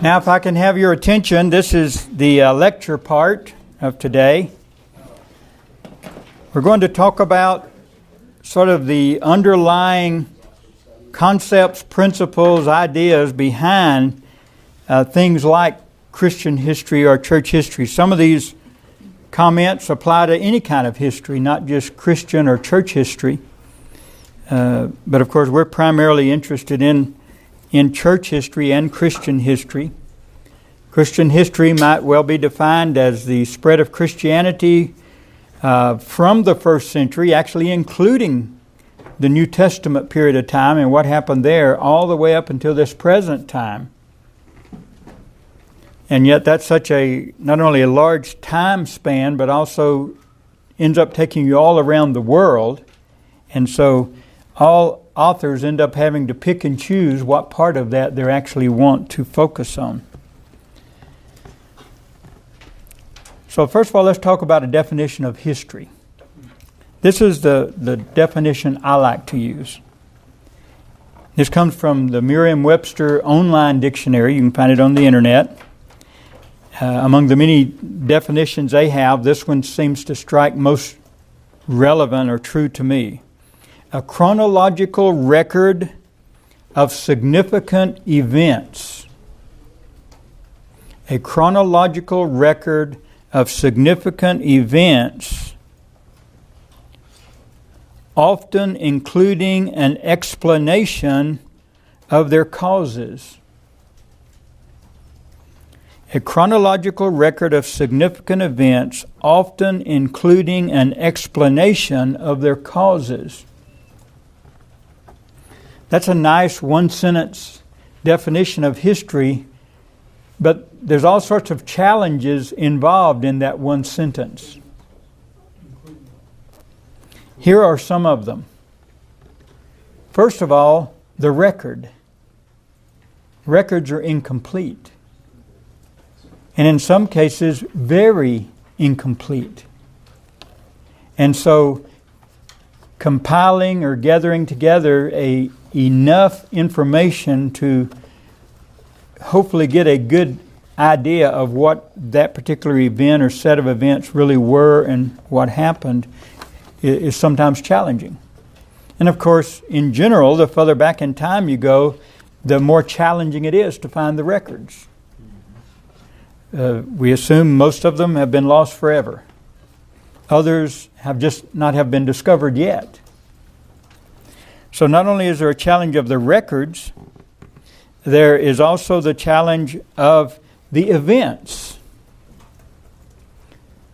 Now, if I can have your attention, this is the lecture part of today. We're going to talk about sort of the underlying concepts, principles, ideas behind things like Christian history or church history. Some of these comments apply to any kind of history, not just Christian or church history. But of course, we're primarily interested in church history and Christian history. Christian history might well be defined as the spread of Christianity from the first century, actually including the New Testament period of time and what happened there all the way up until this present time. And yet that's such not only a large time span, but also ends up taking you all around the world. And so all authors end up having to pick and choose what part of that they actually want to focus on. So first of all, let's talk about a definition of history. This is the definition I like to use. This comes from the Merriam-Webster online dictionary. You can find it on the internet. Among the many definitions they have, this one seems to strike most relevant or true to me. A chronological record of significant events. A chronological record of significant events, often including an explanation of their causes. A chronological record of significant events, often including an explanation of their causes. That's a nice one-sentence definition of history, but there's all sorts of challenges involved in that one sentence. Here are some of them. First of all, the record. Records are incomplete. And in some cases, very incomplete. And so, compiling or gathering together enough information to hopefully get a good idea of what that particular event or set of events really were and what happened is sometimes challenging. And of course, in general, the further back in time you go, the more challenging it is to find the records. We assume most of them have been lost forever. Others have just not have been discovered yet. So not only is there a challenge of the records, there is also the challenge of the events.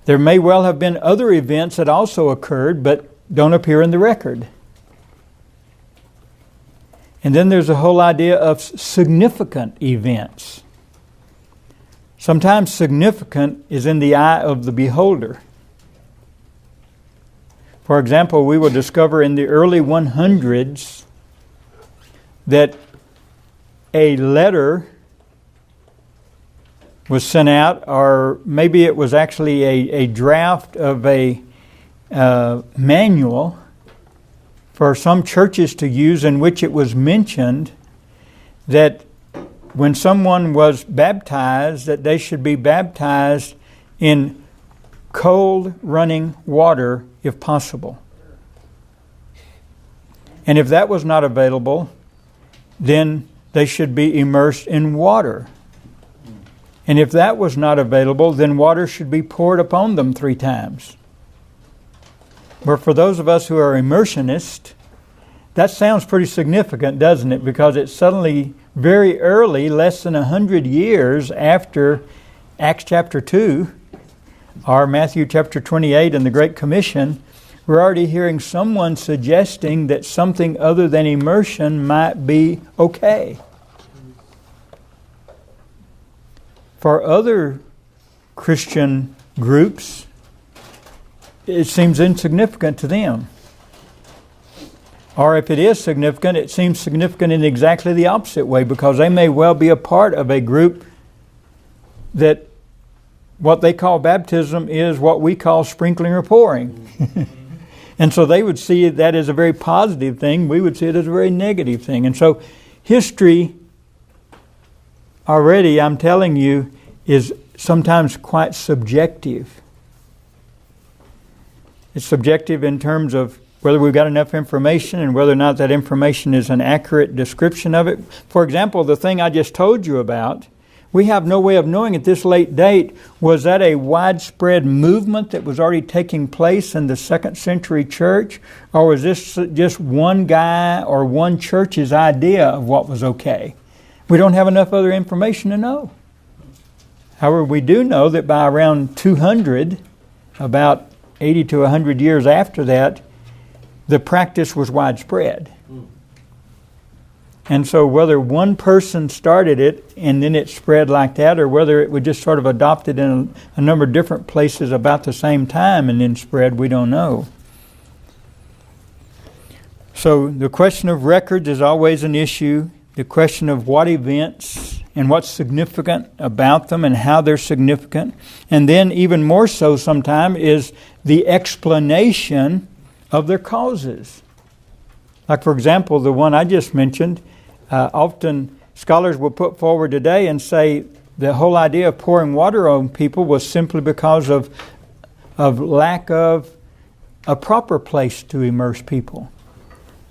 There may well have been other events that also occurred but don't appear in the record. And then there's the whole idea of significant events. Sometimes significant is in the eye of the beholder. For example, we will discover in the early 100s that a letter was sent out, or maybe it was actually a draft of a manual for some churches to use, in which it was mentioned that when someone was baptized, that they should be baptized in cold running water if possible. And if that was not available, then they should be immersed in water. And if that was not available, then water should be poured upon them 3 times. But for those of us who are immersionists, that sounds pretty significant, doesn't it? Because it's suddenly very early, less than 100 years after Acts chapter 2, or Matthew chapter 28 and the Great Commission, we're already hearing someone suggesting that something other than immersion might be okay. For other Christian groups, it seems insignificant to them. Or if it is significant, it seems significant in exactly the opposite way, because they may well be a part of a group that what they call baptism is what we call sprinkling or pouring. And so they would see that as a very positive thing. We would see it as a very negative thing. And so history already, I'm telling you, is sometimes quite subjective. It's subjective in terms of whether we've got enough information and whether or not that information is an accurate description of it. For example, the thing I just told you about, we have no way of knowing at this late date, was that a widespread movement that was already taking place in the 2nd century church? Or was this just one guy or one church's idea of what was okay? We don't have enough other information to know. However, we do know that by around 200, about 80 to 100 years after that, the practice was widespread. And so whether one person started it and then it spread like that, or whether it was just sort of adopted in a number of different places about the same time and then spread, we don't know. So the question of records is always an issue. The question of what events and what's significant about them and how they're significant. And then even more so sometimes is the explanation of their causes. Like, for example, the one I just mentioned, often scholars will put forward today and say the whole idea of pouring water on people was simply because of lack of a proper place to immerse people.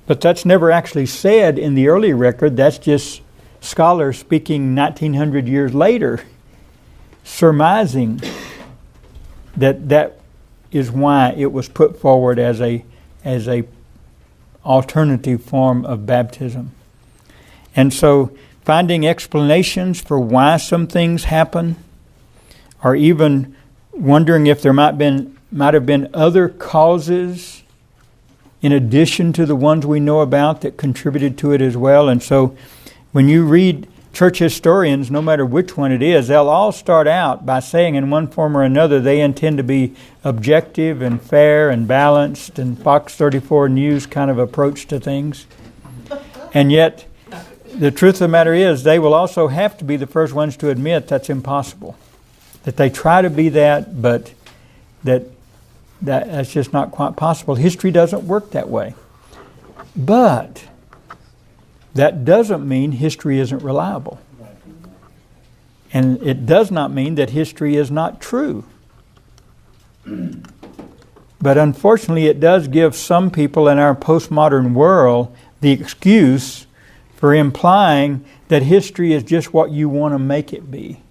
But that's never actually said in the early record. That's just scholars speaking 1900 years later, surmising that is why it was put forward as a alternative form of baptism. And so finding explanations for why some things happen, or even wondering if there might have been other causes in addition to the ones we know about that contributed to it as well. And so when you read church historians, no matter which one it is, they'll all start out by saying in one form or another they intend to be objective and fair and balanced and Fox 34 News kind of approach to things. And yet, the truth of the matter is they will also have to be the first ones to admit that's impossible. That they try to be that, but that's just not quite possible. History doesn't work that way. But that doesn't mean history isn't reliable. And it does not mean that history is not true. But unfortunately, it does give some people in our postmodern world the excuse for implying that history is just what you want to make it be.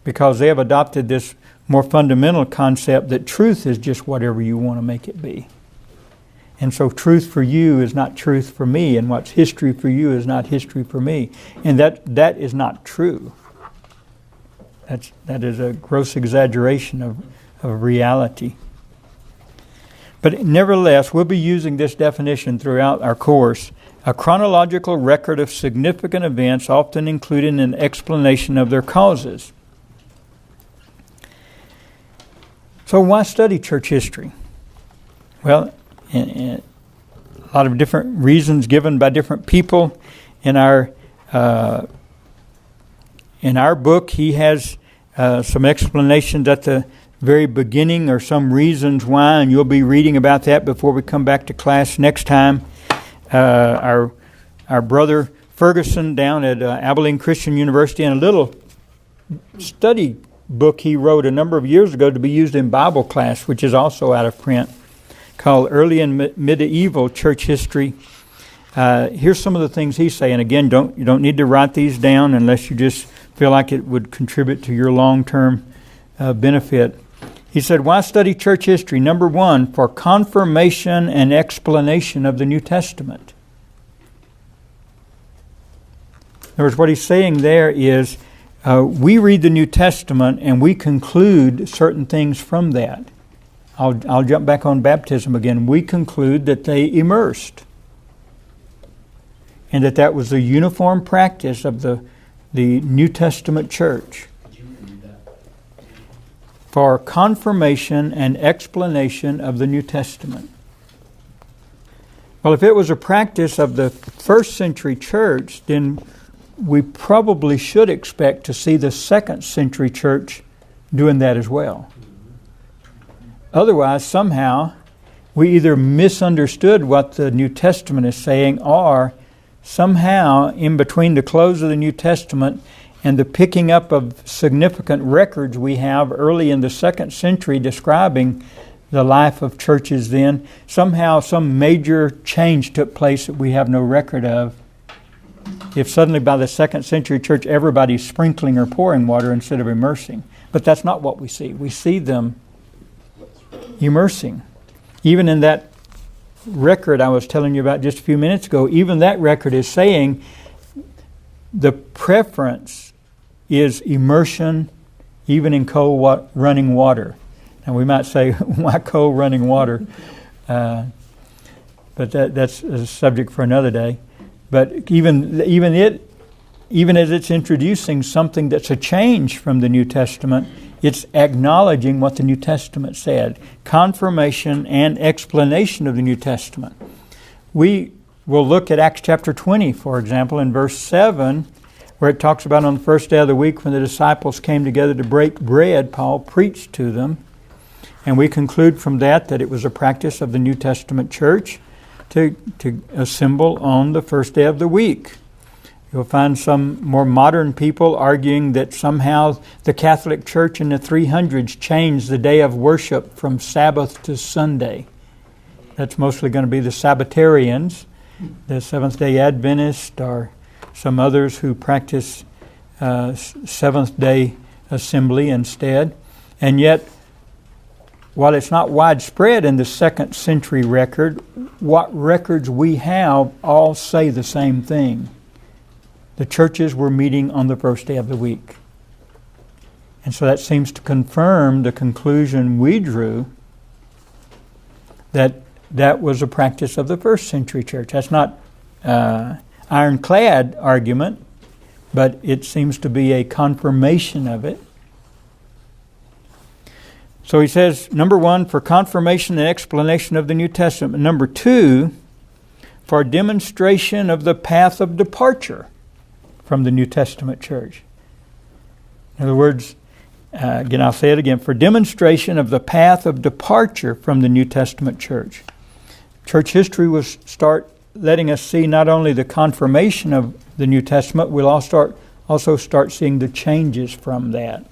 Because they have adopted this more fundamental concept that truth is just whatever you want to make it be. And so truth for you is not truth for me, and what's history for you is not history for me. And that is not true. That is a gross exaggeration of reality. But nevertheless, we'll be using this definition throughout our course. A chronological record of significant events, often including an explanation of their causes. So why study church history? Well, a lot of different reasons given by different people. In our book, he has some explanations at the very beginning, or some reasons why, and you'll be reading about that before we come back to class next time. Our brother Ferguson down at Abilene Christian University, in a little study book he wrote a number of years ago to be used in Bible class, which is also out of print, called Early and Medieval Church History. Here's some of the things he's saying. Again, you don't need to write these down unless you just feel like it would contribute to your long-term benefit. He said, why study church history? Number one, for confirmation and explanation of the New Testament. In other words, what he's saying there is, we read the New Testament and we conclude certain things from that. I'll jump back on baptism again. We conclude that they immersed. And that was the uniform practice of the New Testament church. For confirmation and explanation of the New Testament. Well, if it was a practice of the first century church, then we probably should expect to see the second century church doing that as well. Otherwise, somehow, we either misunderstood what the New Testament is saying, or somehow in between the close of the New Testament and the picking up of significant records we have early in the 2nd century describing the life of churches then, somehow some major change took place that we have no record of. If suddenly by the 2nd century church everybody's sprinkling or pouring water instead of immersing. But that's not what we see. We see them immersing. Even in that record I was telling you about just a few minutes ago, even that record is saying the preference is immersion even in cold running water. And we might say, why cold running water? But that's a subject for another day. But even as it's introducing something that's a change from the New Testament, it's acknowledging what the New Testament said. Confirmation and explanation of the New Testament. We will look at Acts chapter 20, for example, in verse 7, where it talks about on the first day of the week when the disciples came together to break bread, Paul preached to them. And we conclude from that it was a practice of the New Testament church to assemble on the first day of the week. You'll find some more modern people arguing that somehow the Catholic Church in the 300s changed the day of worship from Sabbath to Sunday. That's mostly going to be the Sabbatarians, the Seventh-day Adventists, or some others who practice Seventh-day assembly instead. And yet, while it's not widespread in the 2nd century record, what records we have all say the same thing. The churches were meeting on the first day of the week. And so that seems to confirm the conclusion we drew that that was a practice of the 1st century church. That's not ironclad argument, but it seems to be a confirmation of it. So he says, number 1, for confirmation and explanation of the New Testament. Number 2, for demonstration of the path of departure from the New Testament church. In other words, again, I'll say it again, for demonstration of the path of departure from the New Testament church. Church history will start letting us see not only the confirmation of the New Testament, we'll also start seeing the changes from that.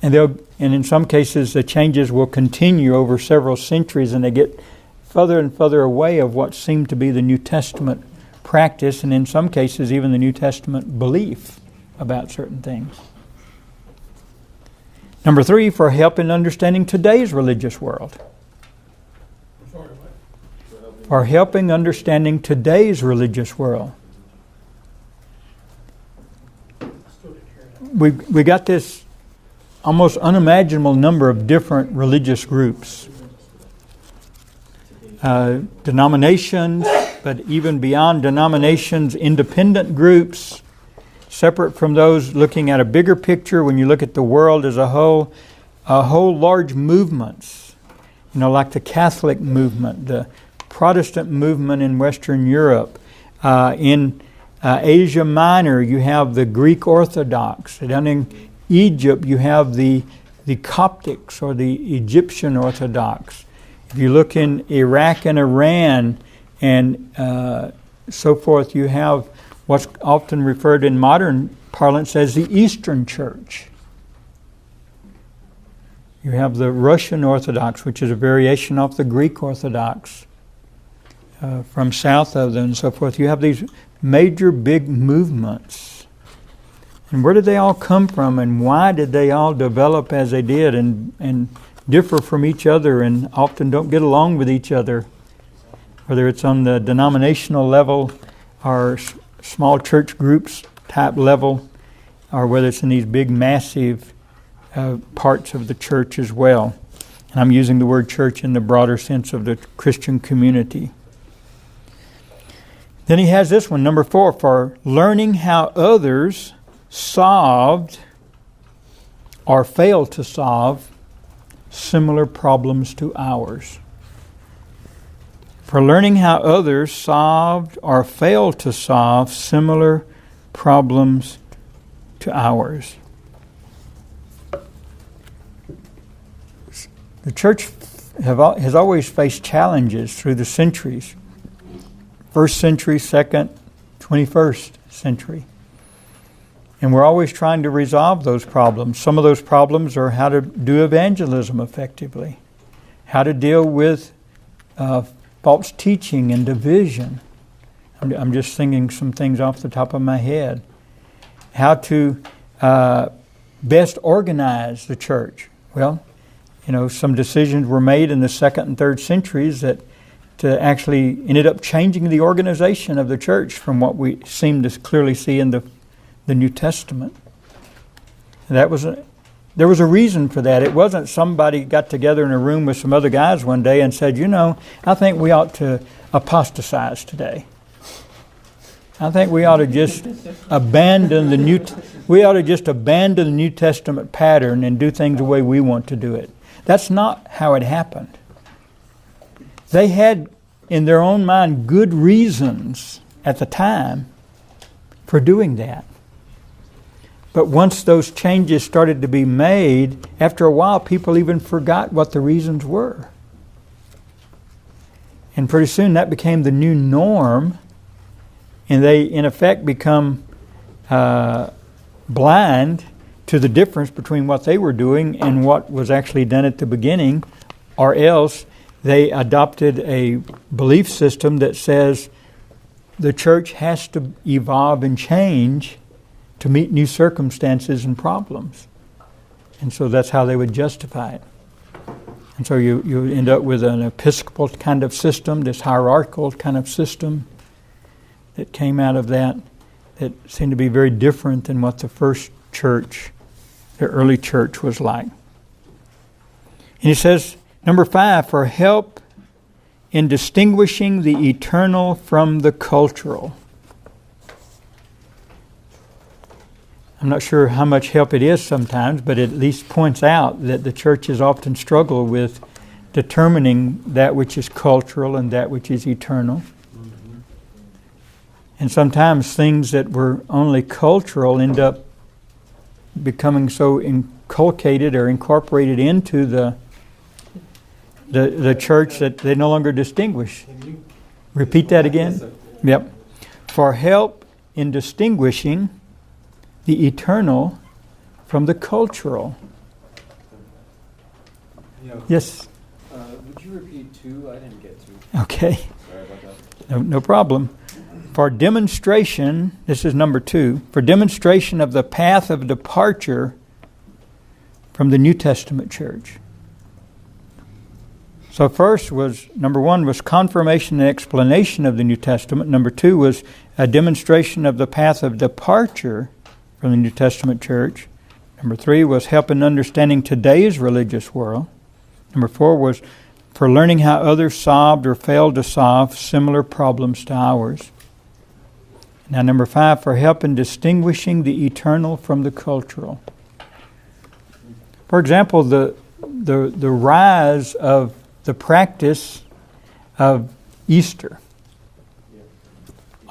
And in some cases, the changes will continue over several centuries, and they get further and further away of what seemed to be the New Testament practice, and in some cases, even the New Testament belief about certain things. Number 3, for help in understanding today's religious world. For helping understanding today's religious world. We got this almost unimaginable number of different religious groups. Denominations, but even beyond denominations, independent groups, separate from those looking at a bigger picture. When you look at the world as a whole large movements, like the Catholic movement, the Protestant movement in Western Europe. In Asia Minor, you have the Greek Orthodox. Down in Egypt, you have the Coptics or the Egyptian Orthodox. If you look in Iraq and Iran and so forth, you have what's often referred in modern parlance as the Eastern Church. You have the Russian Orthodox, which is a variation of the Greek Orthodox from south of them and so forth. You have these major big movements. And where did they all come from, and why did they all develop as they did and differ from each other and often don't get along with each other, whether it's on the denominational level or small church groups type level, or whether it's in these big massive parts of the church as well. And I'm using the word church in the broader sense of the Christian community. Then he has this one, number 4, for learning how others solved or failed to solve similar problems to ours. For learning how others solved or failed to solve similar problems to ours. The church has always faced challenges through the centuries. First century, second, 21st century. And we're always trying to resolve those problems. Some of those problems are how to do evangelism effectively, how to deal with false teaching and division. I'm just thinking some things off the top of my head. How to best organize the church. Well, some decisions were made in the 2nd and 3rd centuries that actually ended up changing the organization of the church from what we seem to clearly see in the New Testament. And there was a reason for that. It wasn't somebody got together in a room with some other guys one day and said, I think we ought to apostatize today. I think we ought to just abandon the New Testament pattern and do things the way we want to do it. That's not how it happened. They had in their own mind good reasons at the time for doing that. But once those changes started to be made, after a while people even forgot what the reasons were. And pretty soon that became the new norm, and they in effect become blind to the difference between what they were doing and what was actually done at the beginning, or else they adopted a belief system that says the church has to evolve and change to meet new circumstances and problems. And so that's how they would justify it. And so you end up with an Episcopal kind of system, this hierarchical kind of system that came out of that seemed to be very different than what the first church, the early church, was like. And he says, number 5, for help in distinguishing the eternal from the cultural. I'm not sure how much help it is sometimes, but it at least points out that the churches often struggle with determining that which is cultural and that which is eternal. Mm-hmm. And sometimes things that were only cultural end up becoming so inculcated or incorporated into the church that they no longer distinguish. Repeat that again? Yep. For help in distinguishing the eternal from the cultural. Yes? Would you repeat 2? I didn't get 2. Okay. Sorry about that. No problem. For demonstration, this is number 2, for demonstration of the path of departure from the New Testament church. So first was, number 1 was confirmation and explanation of the New Testament. Number 2 was a demonstration of the path of departure from the New Testament church. Number 3 was help in understanding today's religious world. Number 4 was for learning how others solved or failed to solve similar problems to ours. Now number 5, for help in distinguishing the eternal from the cultural. For example, the rise of the practice of Easter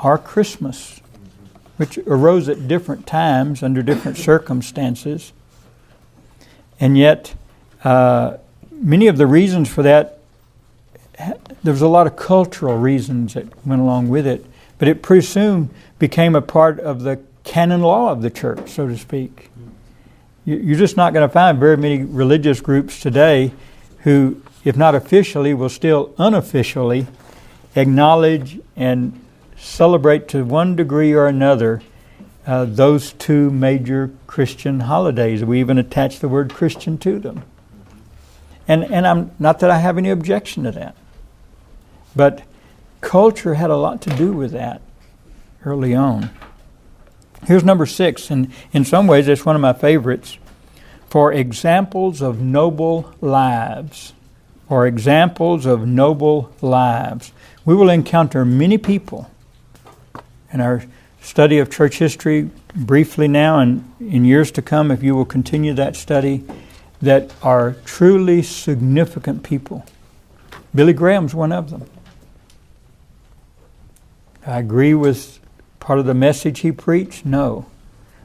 or Christmas, which arose at different times under different circumstances. And yet, many of the reasons for that, there was a lot of cultural reasons that went along with it, but it pretty soon became a part of the canon law of the church, so to speak. You're just not going to find very many religious groups today who, if not officially, will still unofficially acknowledge and celebrate to one degree or another those 2 major Christian holidays. We even attach the word Christian to them. And I'm not that I have any objection to that. But culture had a lot to do with that early on. Here's number 6, and in some ways it's one of my favorites. For examples of noble lives. Or examples of noble lives. We will encounter many people in our study of church history briefly now and in years to come, if you will continue that study, that are truly significant people. Billy Graham's one of them. I agree with part of the message he preached? No.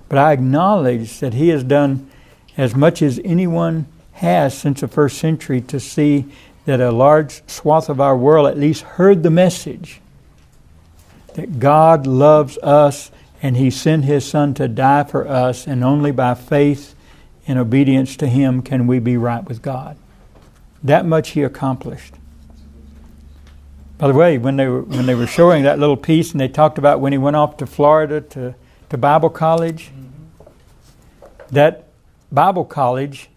But I acknowledge that he has done as much as anyone has since the first century to see that a large swath of our world at least heard the message that God loves us and He sent His Son to die for us, and only by faith and obedience to Him can we be right with God. That much He accomplished. By the way, when they were showing that little piece, and they talked about when He went off to Florida to Bible college, that Bible college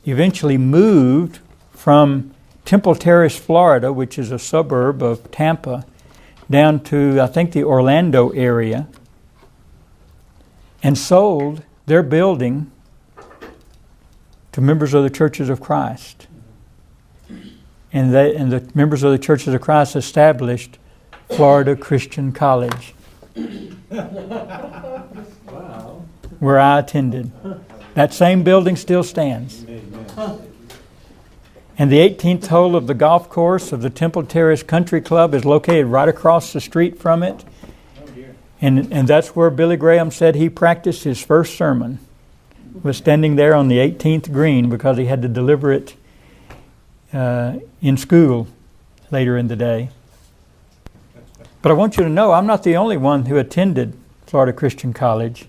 eventually moved from Temple Terrace, Florida, which is a suburb of Tampa, down to, I think, the Orlando area, and sold their building to members of the Churches of Christ. And the members of the Churches of Christ established Florida Christian College, Wow. where I attended. That same building still stands. And the 18th hole of the golf course of the Temple Terrace Country Club is located right across the street from it. And that's where Billy Graham said he practiced his first sermon, was standing there on the 18th green, because he had to deliver it in school later in the day. But I want you to know, I'm not the only one who attended Florida Christian College.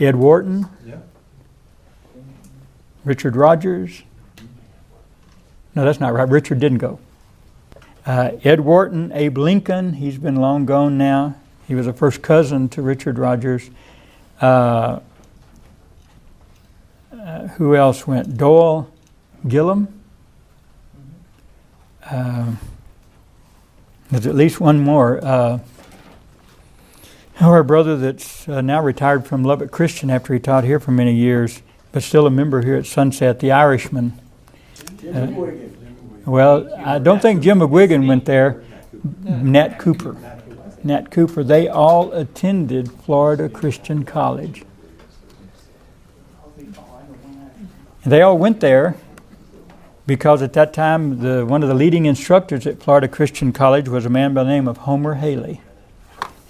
Ed Wharton, Richard Rogers. No, that's not right. Richard didn't go. Ed Wharton, Abe Lincoln, he's been long gone now. He was a first cousin to Richard Rogers. Who else went? Doyle Gillum. There's at least one more. Our brother that's now retired from Lubbock Christian after he taught here for many years, but still a member here at Sunset, the Irishman. Well, I don't think Jim McGuigan went there. Nat Cooper. They all attended Florida Christian College. And they all went there because at that time one of the leading instructors at Florida Christian College was a man by the name of Homer Haley.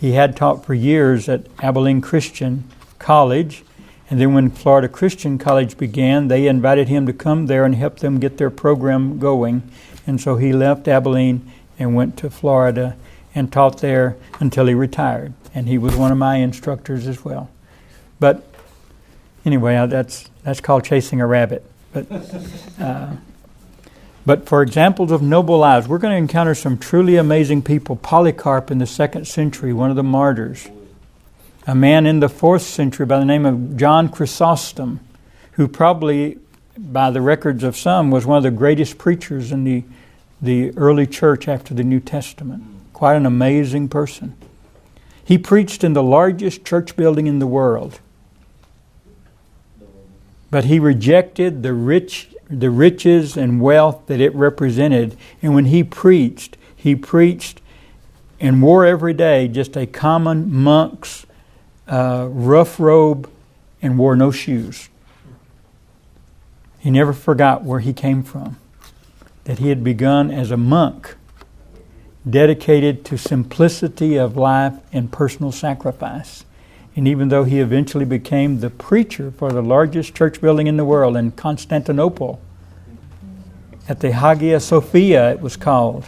He had taught for years at Abilene Christian College, and then when Florida Christian College began, they invited him to come there and help them get their program going. And so he left Abilene and went to Florida and taught there until he retired. And he was one of my instructors as well. But anyway, that's called chasing a rabbit. But for examples of noble lives, we're going to encounter some truly amazing people. Polycarp in the 2nd century, one of the martyrs. A man in the 4th century by the name of John Chrysostom, who probably, by the records of some, was one of the greatest preachers in the early church after the New Testament. Quite an amazing person. He preached in the largest church building in the world. But he rejected the riches and wealth that it represented. And when he preached and wore every day just a common monk's rough robe and wore no shoes. He never forgot where he came from, that he had begun as a monk, dedicated to simplicity of life and personal sacrifice. And even though he eventually became the preacher for the largest church building in the world in Constantinople, at the Hagia Sophia it was called,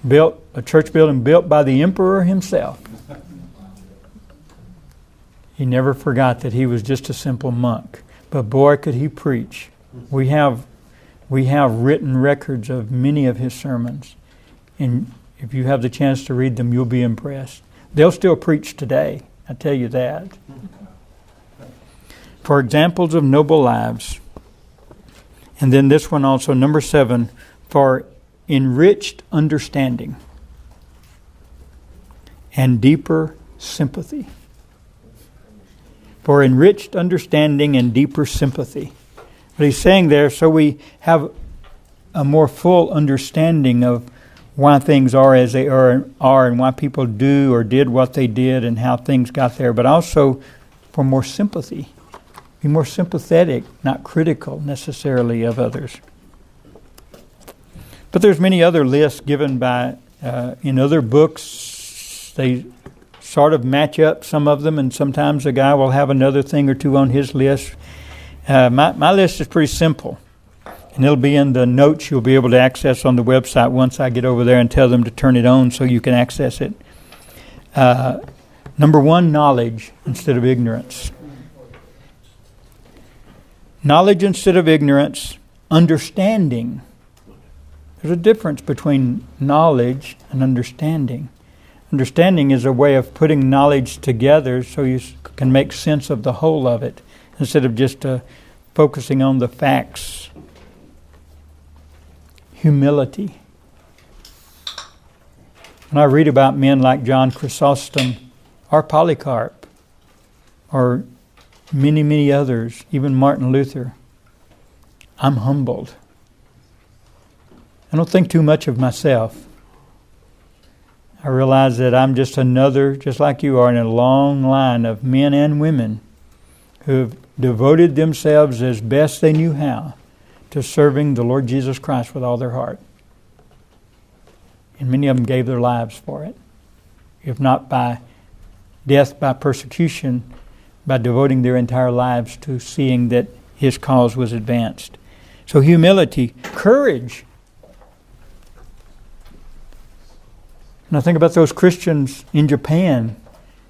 built a church building built by the emperor himself. He never forgot that he was just a simple monk. But boy, could he preach. We have written records of many of his sermons. And if you have the chance to read them, you'll be impressed. They'll still preach today, I tell you that. For examples of noble lives. And then this one also, number 7, for enriched understanding and deeper sympathy. For enriched understanding and deeper sympathy. What he's saying there, so we have a more full understanding of why things are as they are and why people do or did what they did and how things got there, but also for more sympathy. Be more sympathetic, not critical necessarily of others. But there's many other lists given by in other books. They sort of match up some of them, and sometimes a guy will have another thing or two on his list. My list is pretty simple. And it'll be in the notes you'll be able to access on the website once I get over there and tell them to turn it on so you can access it. Number one, knowledge instead of ignorance. Knowledge instead of ignorance. Understanding. There's a difference between knowledge and understanding. Understanding is a way of putting knowledge together so you can make sense of the whole of it instead of just focusing on the facts. Humility. When I read about men like John Chrysostom or Polycarp or many, many others, even Martin Luther, I'm humbled. I don't think too much of myself. I realize that I'm just another, just like you are, in a long line of men and women who have devoted themselves as best they knew how to serving the Lord Jesus Christ with all their heart. And many of them gave their lives for it. If not by death, by persecution, by devoting their entire lives to seeing that His cause was advanced. So humility, courage. And I think about those Christians in Japan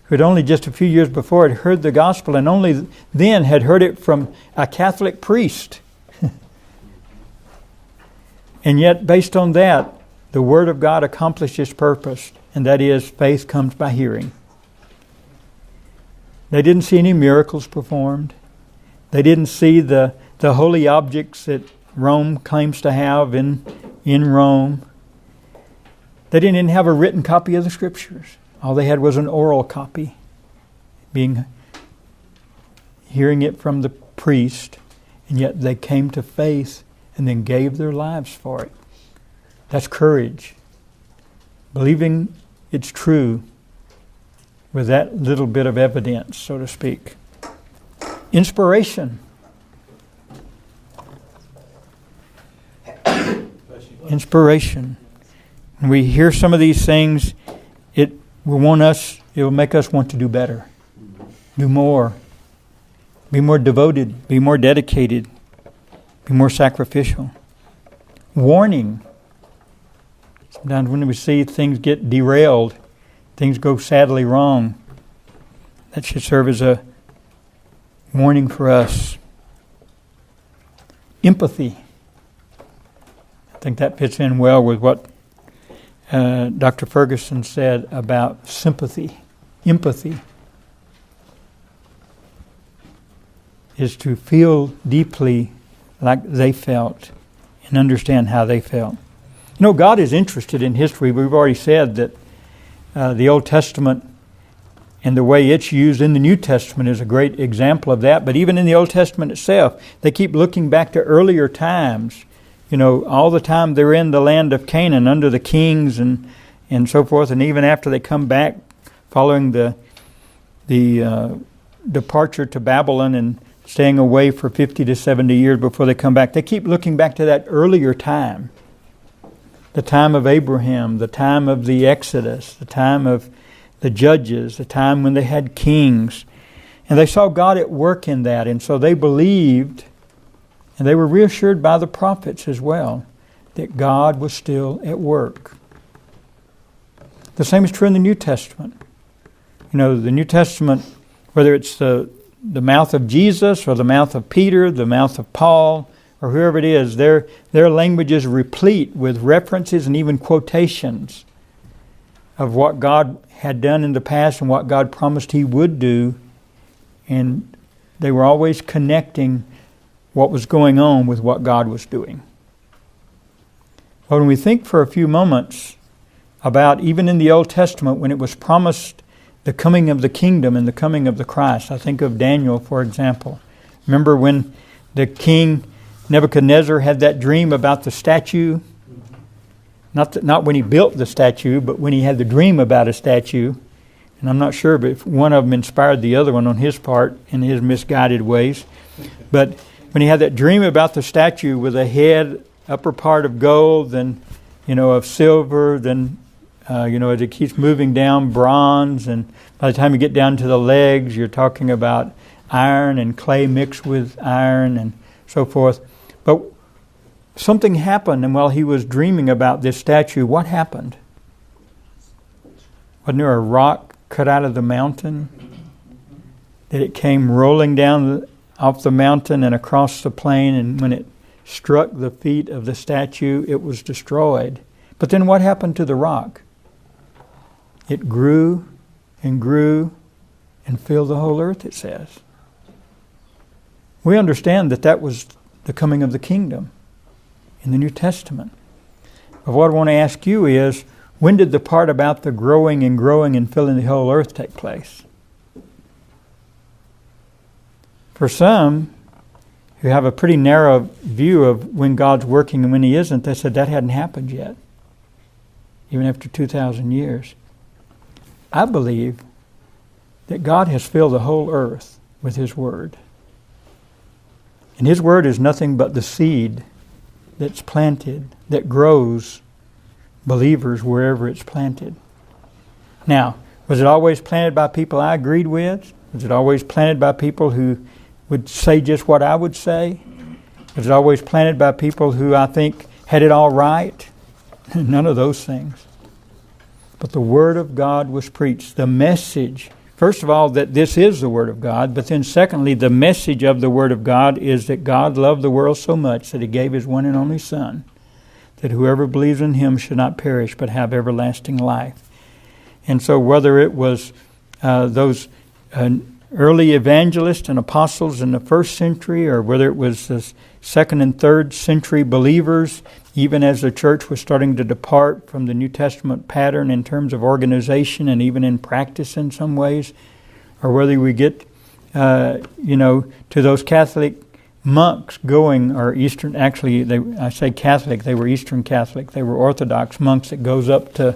who had only just a few years before had heard the gospel and only then had heard it from a Catholic priest. And yet, based on that, the Word of God accomplished its purpose, and that is, faith comes by hearing. They didn't see any miracles performed. They didn't see the holy objects that Rome claims to have in Rome. They didn't even have a written copy of the Scriptures. All they had was an oral copy, hearing it from the priest, and yet they came to faith and then gave their lives for it. That's courage. Believing it's true with that little bit of evidence, so to speak. Inspiration. Inspiration. When we hear some of these things, it will make us want to do better, do more, be more devoted, be more dedicated, be more sacrificial. Warning. Sometimes when we see things get derailed, things go sadly wrong, that should serve as a warning for us. Empathy. I think that fits in well with what Dr. Ferguson said about sympathy. Empathy is to feel deeply like they felt and understand how they felt. You know, God is interested in history. We've already said that the Old Testament and the way it's used in the New Testament is a great example of that. But even in the Old Testament itself, they keep looking back to earlier times. You know, all the time they're in the land of Canaan under the kings and so forth. And even after they come back following the departure to Babylon and staying away for 50 to 70 years before they come back, they keep looking back to that earlier time. The time of Abraham, the time of the Exodus, the time of the judges, the time when they had kings. And they saw God at work in that. And so they believed, and they were reassured by the prophets as well, that God was still at work. The same is true in the New Testament. You know, the New Testament, whether it's the mouth of Jesus or the mouth of Peter, the mouth of Paul, or whoever it is, their language is replete with references and even quotations of what God had done in the past and what God promised He would do. And they were always connecting what was going on with what God was doing. But when we think for a few moments about even in the Old Testament when it was promised the coming of the kingdom and the coming of the Christ, I think of Daniel, for example. Remember when the king Nebuchadnezzar had that dream about the statue? Not when he built the statue, but when he had the dream about a statue. And I'm not sure if one of them inspired the other one on his part in his misguided ways. But when he had that dream about the statue with a head, upper part of gold, then, of silver, then, as it keeps moving down, bronze, and by the time you get down to the legs, you're talking about iron and clay mixed with iron and so forth. But something happened, and while he was dreaming about this statue, what happened? Wasn't there a rock cut out of the mountain? That it came rolling down off the mountain and across the plain, and when it struck the feet of the statue, it was destroyed. But then what happened to the rock? It grew and grew and filled the whole earth, it says. We understand that that was the coming of the kingdom in the New Testament. But what I want to ask you is, when did the part about the growing and growing and filling the whole earth take place? For some who have a pretty narrow view of when God's working and when He isn't, they said that hadn't happened yet, even after 2,000 years. I believe that God has filled the whole earth with His Word. And His Word is nothing but the seed that's planted, that grows believers wherever it's planted. Now, was it always planted by people I agreed with? Was it always planted by people who would say just what I would say? Was it always planted by people who I think had it all right? None of those things. But the Word of God was preached. The message, first of all, that this is the Word of God, but then secondly, the message of the Word of God is that God loved the world so much that He gave His one and only Son, that whoever believes in Him should not perish but have everlasting life. And so whether it was those early evangelists and apostles in the first century, or whether it was the second and third century believers, even as the church was starting to depart from the New Testament pattern in terms of organization and even in practice in some ways, or whether we get, to those Catholic monks going, or Eastern, actually, I say Catholic, they were Eastern Catholic, they were Orthodox monks that goes up to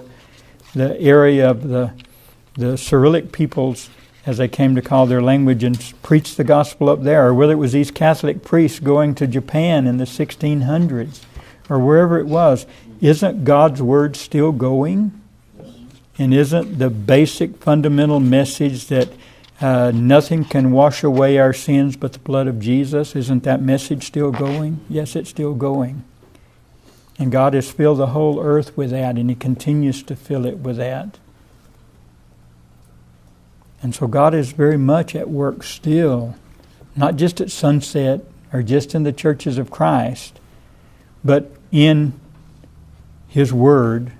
the area of the Cyrillic peoples, as they came to call their language, and preached the gospel up there, or whether it was these Catholic priests going to Japan in the 1600s, or wherever it was. Isn't God's Word still going? And isn't the basic fundamental message that nothing can wash away our sins but the blood of Jesus? Isn't that message still going? Yes, it's still going. And God has filled the whole earth with that, and He continues to fill it with that. And so God is very much at work still, not just at Sunset or just in the churches of Christ, but in His Word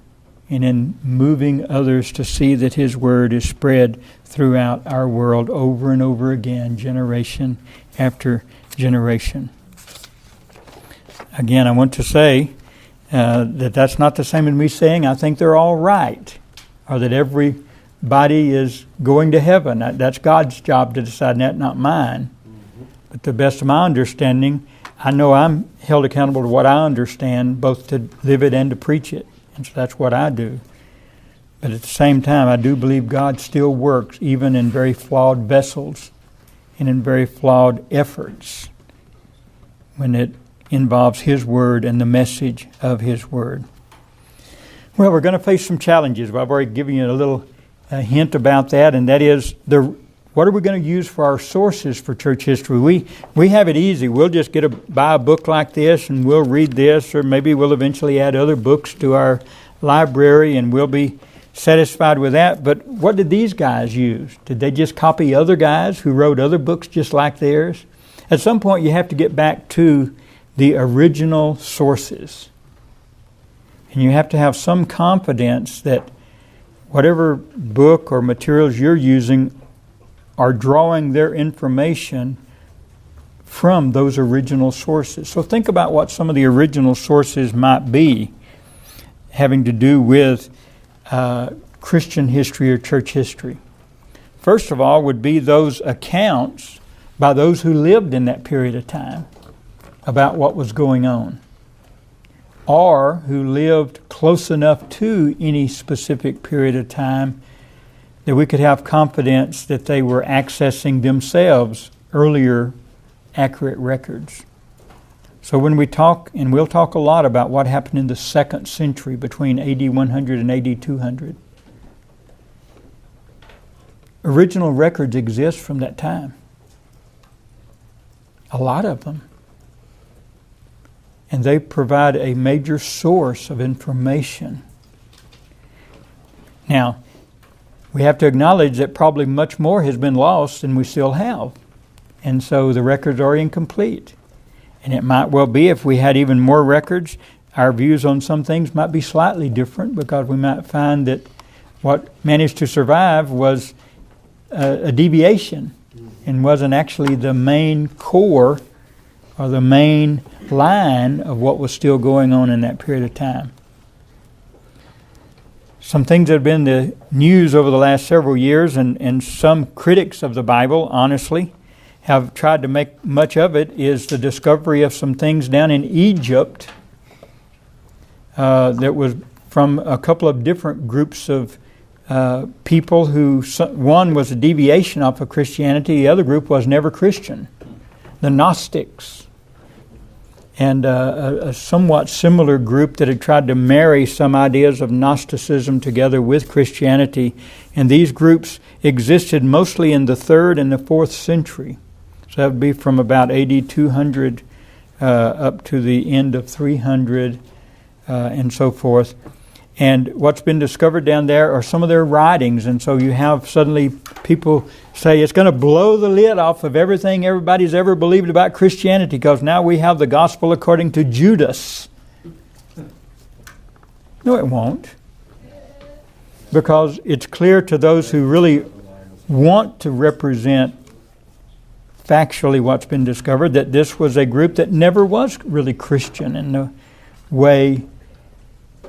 and in moving others to see that His Word is spread throughout our world over and over again, generation after generation. Again, I want to say that that's not the same as me saying I think they're all right, or that everybody is going to heaven. That's God's job to decide that, not mine. But to the best of my understanding, I know I'm held accountable to what I understand, both to live it and to preach it. And so that's what I do. But at the same time, I do believe God still works, even in very flawed vessels and in very flawed efforts, when it involves His Word and the message of His Word. Well, we're going to face some challenges. I've already given you a little hint about that, and that is what are we going to use for our sources for church history? We have it easy. We'll just buy a book like this, and we'll read this, or maybe we'll eventually add other books to our library, and we'll be satisfied with that. But what did these guys use? Did they just copy other guys who wrote other books just like theirs? At some point, you have to get back to the original sources, and you have to have some confidence that whatever book or materials you're using are drawing their information from those original sources. So think about what some of the original sources might be having to do with Christian history or church history. First of all would be those accounts by those who lived in that period of time about what was going on, or who lived close enough to any specific period of time that we could have confidence that they were accessing themselves earlier accurate records. So when we talk, and we'll talk a lot about what happened in the 2nd century between AD 100 and AD 200, original records exist from that time. A lot of them. and they provide a major source of information. Now, we have to acknowledge that probably much more has been lost than we still have. And so the records are incomplete. And it might well be, if we had even more records, our views on some things might be slightly different, because we might find that what managed to survive was a deviation and wasn't actually the main core or the main line of what was still going on in that period of time. Some things that have been in the news over the last several years, and some critics of the Bible, honestly, have tried to make much of it, is the discovery of some things down in Egypt that was from a couple of different groups of people who, one was a deviation off of Christianity, the other group was never Christian, the Gnostics. And a somewhat similar group that had tried to marry some ideas of Gnosticism together with Christianity. And these groups existed mostly in the 3rd and the 4th century. So that would be from about AD 200 up to the end of 300 and so forth. And what's been discovered down there are some of their writings. And so you have suddenly people say it's going to blow the lid off of everything everybody's ever believed about Christianity, because now we have the gospel according to Judas. No, it won't. Because it's clear to those who really want to represent factually what's been discovered that this was a group that never was really Christian in the way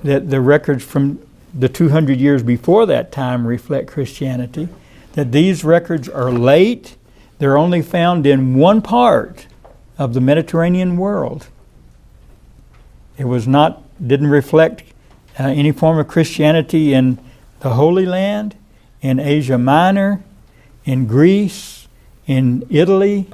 that the records from the 200 years before that time reflect Christianity, that these records are late. They're only found in one part of the Mediterranean world. It didn't reflect any form of Christianity in the Holy Land, in Asia Minor, in Greece, in Italy,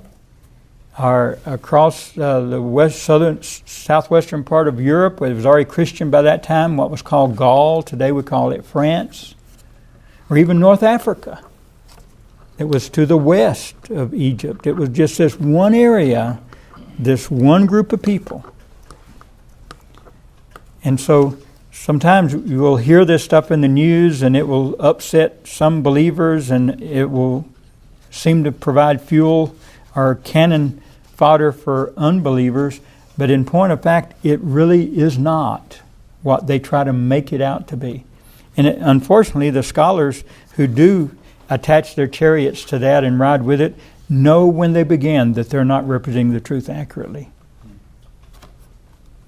or across the southwestern part of Europe, where it was already Christian by that time, what was called Gaul. Today we call it France. Or even North Africa. It was to the west of Egypt. It was just this one area, this one group of people. And so sometimes you will hear this stuff in the news and it will upset some believers, and it will seem to provide fuel or cannon fodder for unbelievers, but in point of fact, it really is not what they try to make it out to be. And unfortunately, the scholars who do attach their chariots to that and ride with it know when they begin that they're not representing the truth accurately.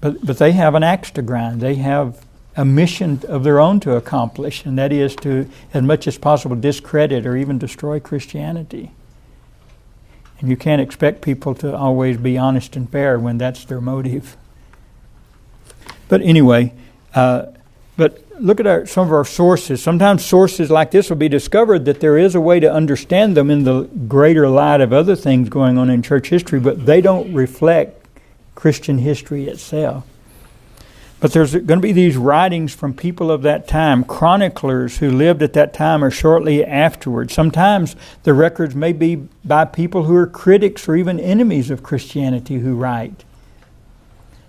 But they have an axe to grind. They have a mission of their own to accomplish, and that is to, as much as possible, discredit or even destroy Christianity. And you can't expect people to always be honest and fair when that's their motive. But anyway, but look at some of our sources. Sometimes sources like this will be discovered that there is a way to understand them in the greater light of other things going on in church history, but they don't reflect Christian history itself. But there's going to be these writings from people of that time, chroniclers who lived at that time or shortly afterwards. Sometimes the records may be by people who are critics or even enemies of Christianity who write.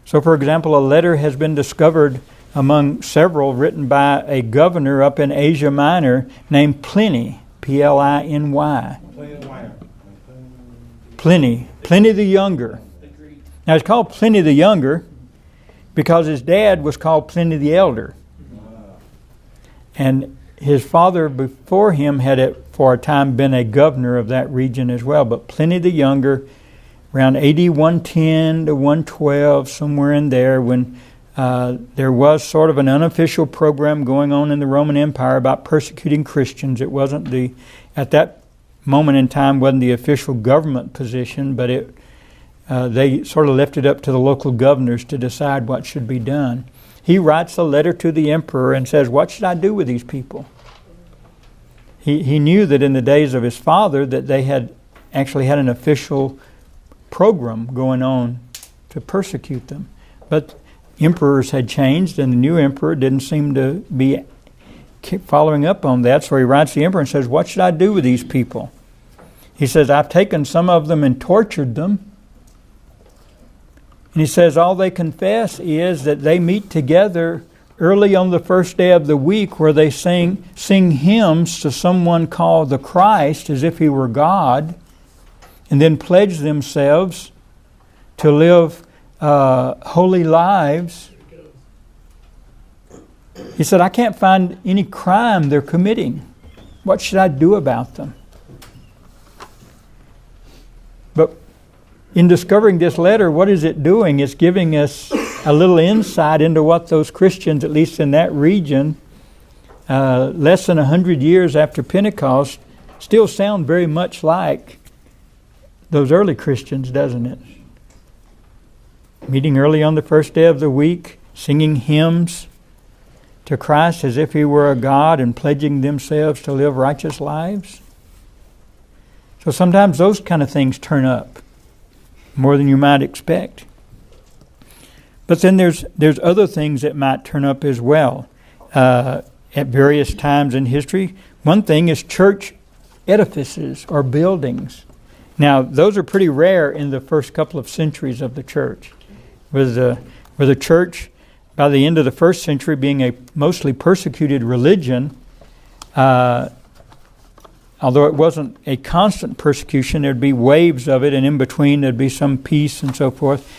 So, for example, a letter has been discovered among several written by a governor up in Asia Minor named Pliny, P-L-I-N-Y. Pliny the Younger. Now, it's called Pliny the Younger because his dad was called Pliny the Elder. And his father before him had for a time been a governor of that region as well. But Pliny the Younger, around AD 110 to 112, somewhere in there, when there was sort of an unofficial program going on in the Roman Empire about persecuting Christians. It wasn't at that moment in time, wasn't the official government position, but they sort of left it up to the local governors to decide what should be done. He writes a letter to the emperor and says, what should I do with these people? He knew that in the days of his father that they had actually had an official program going on to persecute them. But emperors had changed, and the new emperor didn't seem to be following up on that. So he writes the emperor and says, what should I do with these people? He says, I've taken some of them and tortured them. And he says all they confess is that they meet together early on the first day of the week where they sing hymns to someone called the Christ as if he were God, and then pledge themselves to live holy lives. He said, I can't find any crime they're committing. What should I do about them? But in discovering this letter, what is it doing? It's giving us a little insight into what those Christians, at least in that region, less than 100 years after Pentecost, still sound very much like those early Christians, doesn't it? Meeting early on the first day of the week, singing hymns to Christ as if he were a God and pledging themselves to live righteous lives. So sometimes those kind of things turn up more than you might expect. But then there's other things that might turn up as well at various times in history. One thing is church edifices or buildings. Now, those are pretty rare in the first couple of centuries of the church. With the church, by the end of the first century, being a mostly persecuted religion, although it wasn't a constant persecution, there'd be waves of it, and in between there'd be some peace and so forth.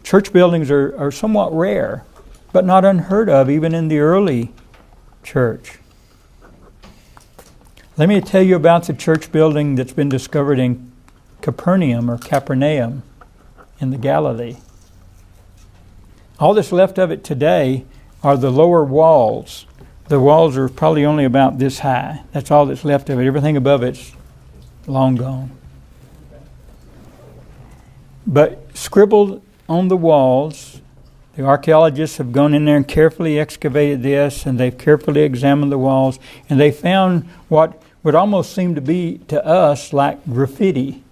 Church buildings are somewhat rare, but not unheard of even in the early church. Let me tell you about the church building that's been discovered in Capernaum in the Galilee. All that's left of it today are the lower walls. The walls are probably only about this high. That's all that's left of it. Everything above it's long gone. But scribbled on the walls, the archaeologists have gone in there and carefully excavated this, and they've carefully examined the walls, and they found what would almost seem to be to us like graffiti.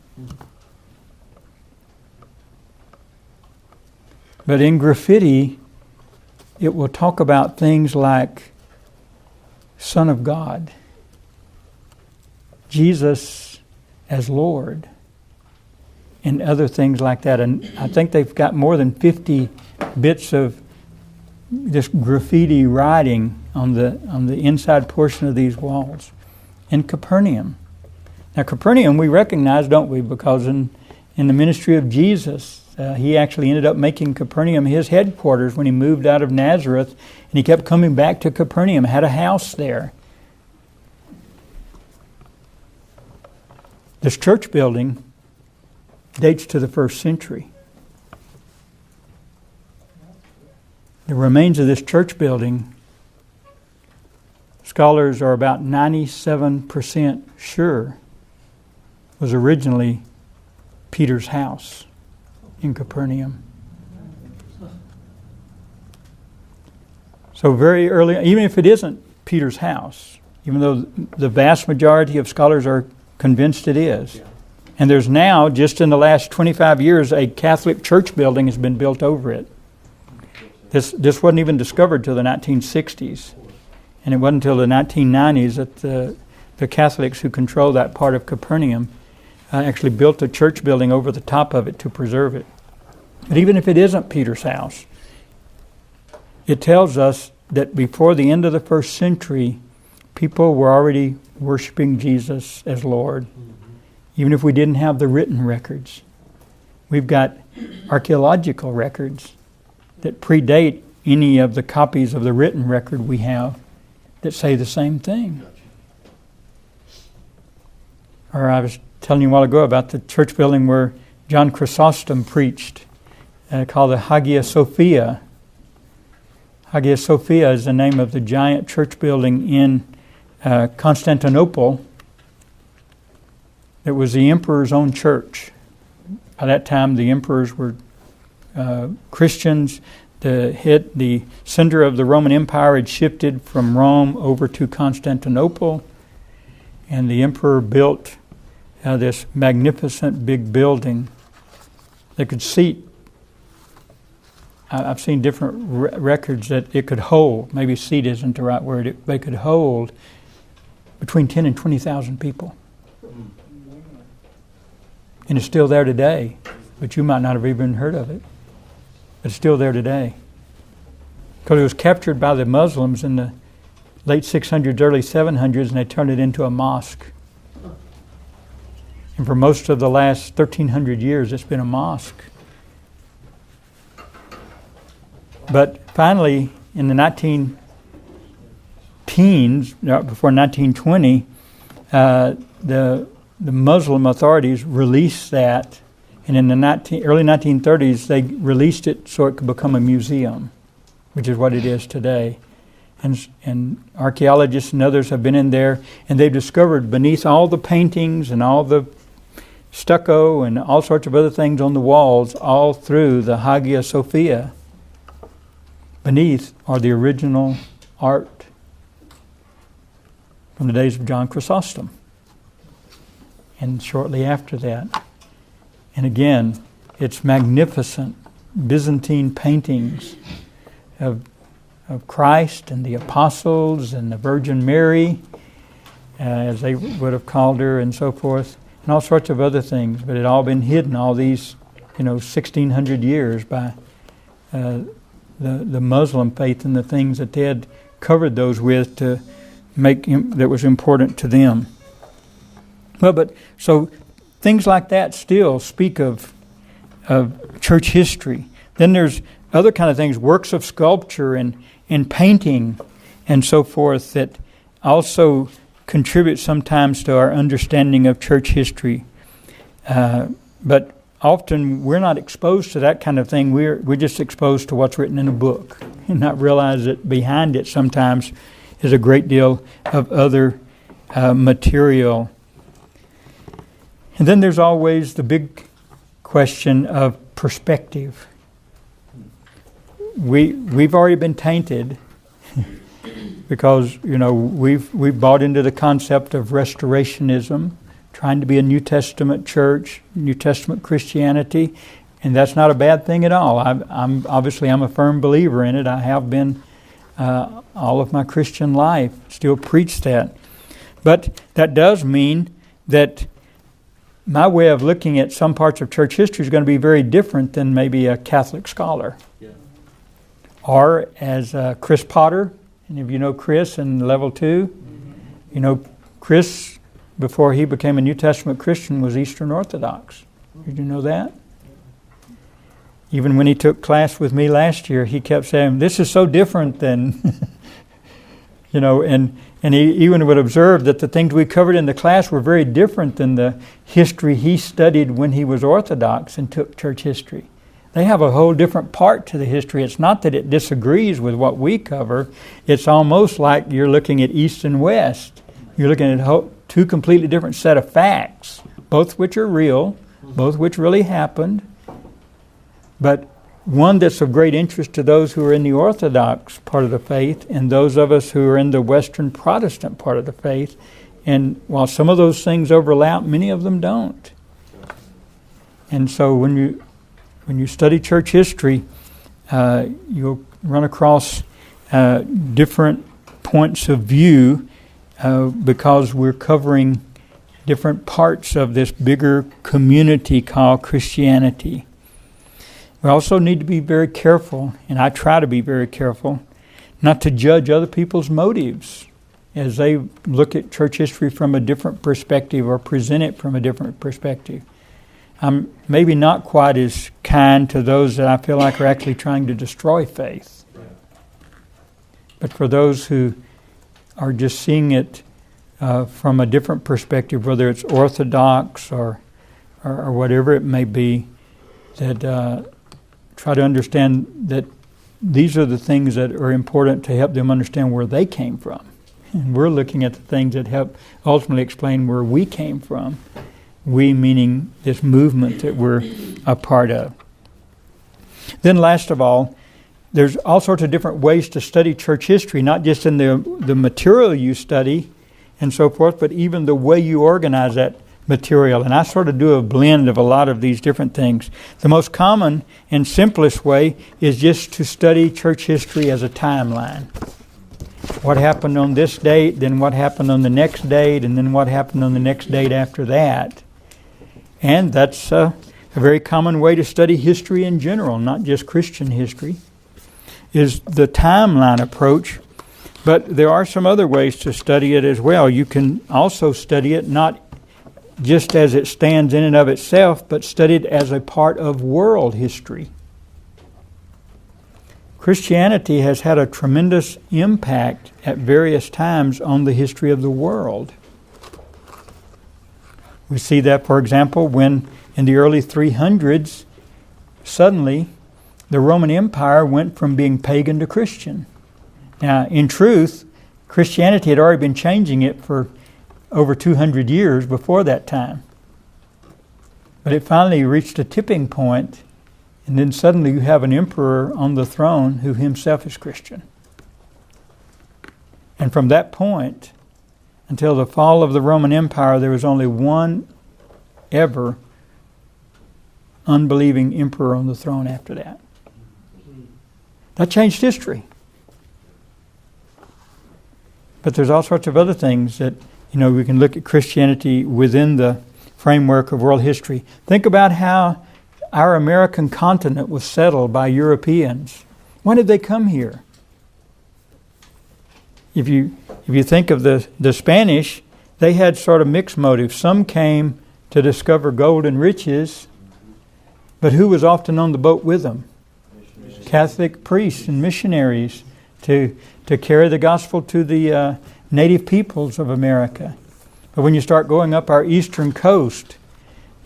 But in graffiti, it will talk about things like Son of God, Jesus as Lord, and other things like that. And I think they've got more than 50 bits of this graffiti writing on the inside portion of these walls. In Capernaum. Now Capernaum we recognize, don't we? Because in the ministry of Jesus, he actually ended up making Capernaum his headquarters when he moved out of Nazareth, and he kept coming back to Capernaum, had a house there. This church building dates to the first century. The remains of this church building, scholars are about 97% sure, was originally Peter's house in Capernaum. So very early, even if it isn't Peter's house, even though the vast majority of scholars are convinced it is. And there's now, just in the last 25 years, a Catholic church building has been built over it. This wasn't even discovered till the 1960s. And it wasn't until the 1990s that the Catholics who control that part of Capernaum actually built a church building over the top of it to preserve it. But even if it isn't Peter's house, it tells us that before the end of the first century, people were already worshiping Jesus as Lord, even if we didn't have the written records. We've got archaeological records that predate any of the copies of the written record we have that say the same thing. Or I was telling you a while ago about the church building where John Chrysostom preached, called the Hagia Sophia. Hagia Sophia is the name of the giant church building in Constantinople. It was the emperor's own church. By that time, the emperors were Christians. The center of the Roman Empire had shifted from Rome over to Constantinople, and the emperor built this magnificent big building that could seat. I've seen different records that it could hold. Maybe seat isn't the right word. They could hold between 10 and 20,000 people. And it's still there today, but you might not have even heard of it. It's still there today. Because it was captured by the Muslims in the late 600s, early 700s, and they turned it into a mosque. And for most of the last 1,300 years, it's been a mosque. But finally, in the 19-teens, before 1920, the Muslim authorities released that, and in the early 1930s, they released it so it could become a museum, which is what it is today. And archaeologists and others have been in there, and they've discovered beneath all the paintings and all the stucco and all sorts of other things on the walls, all through the Hagia Sophia, beneath are the original art from the days of John Chrysostom, and shortly after that. And again, it's magnificent Byzantine paintings of Christ and the apostles and the Virgin Mary, as they would have called her, and so forth, and all sorts of other things. But it all been hidden all these, 1,600 years by the Muslim faith and the things that they had covered those with to make that was important to them. Well, but so things like that still speak of church history. Then there's other kind of things, works of sculpture and painting and so forth, that also contribute sometimes to our understanding of church history. But often we're not exposed to that kind of thing. We're just exposed to what's written in a book and not realize that behind it sometimes is a great deal of other material. And then there's always the big question of perspective. We've already been tainted because we've bought into the concept of restorationism, trying to be a New Testament church, New Testament Christianity, and that's not a bad thing at all. I'm a firm believer in it. I have been all of my Christian life. Still preach that, but that does mean that my way of looking at some parts of church history is going to be very different than maybe a Catholic scholar. Yeah. Or as Chris Potter, and if you know Chris in level 2, Chris, before he became a New Testament Christian, was Eastern Orthodox. Did you know that? Even when he took class with me last year, he kept saying, "This is so different than," and he even would observe that the things we covered in the class were very different than the history he studied when he was Orthodox and took church history. They have a whole different part to the history. It's not that it disagrees with what we cover. It's almost like you're looking at East and West. You're looking at two completely different set of facts, both which are real, both which really happened, but one that's of great interest to those who are in the Orthodox part of the faith and those of us who are in the Western Protestant part of the faith. And while some of those things overlap, many of them don't. And so when you study church history, you'll run across different points of view because we're covering different parts of this bigger community called Christianity. We also need to be very careful, and I try to be very careful, not to judge other people's motives as they look at church history from a different perspective or present it from a different perspective. I'm maybe not quite as kind to those that I feel like are actually trying to destroy faith. But for those who are just seeing it from a different perspective, whether it's Orthodox or whatever it may be, that try to understand that these are the things that are important to help them understand where they came from. And we're looking at the things that help ultimately explain where we came from. We meaning this movement that we're a part of. Then last of all, there's all sorts of different ways to study church history, not just in the material you study and so forth, but even the way you organize that material. And I sort of do a blend of a lot of these different things. The most common and simplest way is just to study church history as a timeline. What happened on this date, then what happened on the next date, and then what happened on the next date after that. And that's a very common way to study history in general, not just Christian history, is the timeline approach. But there are some other ways to study it as well. You can also study it not just as it stands in and of itself, but study it as a part of world history. Christianity has had a tremendous impact at various times on the history of the world. We see that, for example, when in the early 300s, suddenly the Roman Empire went from being pagan to Christian. Now, in truth, Christianity had already been changing it for over 200 years before that time. But it finally reached a tipping point, and then suddenly you have an emperor on the throne who himself is Christian. And from that point until the fall of the Roman Empire, there was only one ever unbelieving emperor on the throne after that. That changed history. But there's all sorts of other things that, we can look at Christianity within the framework of world history. Think about how our American continent was settled by Europeans. When did they come here? If you think of the Spanish, they had sort of mixed motives. Some came to discover gold and riches, but who was often on the boat with them? Catholic priests and missionaries to carry the gospel to the native peoples of America. But when you start going up our eastern coast,